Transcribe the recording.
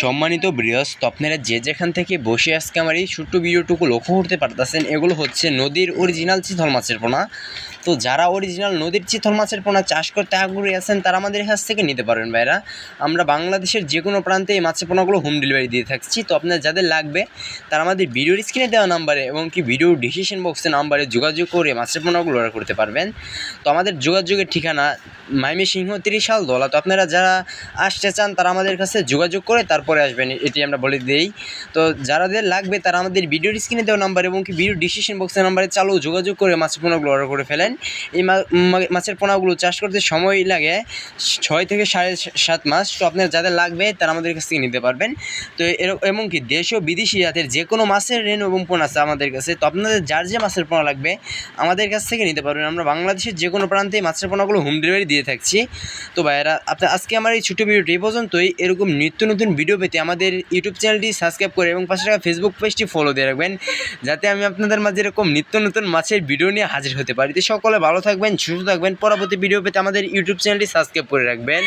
সম্মানিত ভিউয়ার্স, তো আপনারা যে যেখান থেকে বসে আজকে আমার এই ছোট্ট ভিডিওটুকু লক্ষ্য করতে পারতেছেন, এগুলো হচ্ছে নদীর অরিজিনাল চিতল মাছের পোনা। তো যারা অরিজিনাল নদীর চিতল মাছের পোনা চাষ করতে আগ্রহী আছেন তারা আমাদের কাছ থেকে নিতে পারবেন ভাইরা। আমরা বাংলাদেশের যে কোনো প্রান্তে এই মাছের পোনাগুলো হোম ডেলিভারি দিয়ে থাকছি। তো আপনার যাদের লাগবে তারা আমাদের ভিডিওর স্ক্রিনে দেওয়া নাম্বারে এবং কি ভিডিও ডিসক্রিপশন বক্সের নাম্বারে যোগাযোগ করে মাছের পোনাগুলো অর্ডার করতে পারবেন। তো আমাদের যোগাযোগের ঠিকানা ময়মনসিংহ 30 দলা। তো আপনারা যারা আসতে চান তারা আমাদের কাছে যোগাযোগ করে তারপরে আসবেন, এটি আমরা বলে দিই। তো যাদের লাগবে তারা আমাদের ভিডিওর স্ক্রিনে দেওয়া নাম্বার এবং কি ভিডিও ডিসক্রিপশন বক্সের নাম্বারে চালু যোগাযোগ করে মাছের পোনাগুলো অর্ডার করে ফেলেন। এই মাছের পোনাগুলো চাষ করতে সময় লাগে 6 থেকে 7.5 মাস। তো আপনার যাদের লাগবে তারা আমাদের কাছ থেকে নিতে পারবেন। তো এবং কি দেশ ও বিদেশি জাতের যে কোনো মাছের রেণু এবং পোনা আছে আমাদের কাছে। তো আপনাদের যার যে মাছের পোনা লাগবে আমাদের কাছ থেকে নিতে পারবেন। আমরা বাংলাদেশের যে কোনো প্রান্তে মাছের পোনাগুলো হোম ডেলিভারি দিয়ে থাকছি। তো ভাইয়েরা, আপনার আজকে আমার এই ছোটো ভিডিওটি এই পর্যন্তই। এরকম নিত্য নতুন ভিডিও পেতে আমাদের ইউটিউব চ্যানেলটি সাবস্ক্রাইব করে এবং পাশে থাকা ফেসবুক পেজটি ফলো দিয়ে রাখবেন, যাতে আমি আপনাদের মাঝে এরকম নিত্য নতুন মাছের ভিডিও নিয়ে হাজির হতে পারি। তো সকলে ভালো থাকবেন, সুস্থ থাকবেন। পরবর্তী ভিডিও পেতে আমাদের ইউটিউব চ্যানেলটি সাবস্ক্রাইব করে রাখবেন।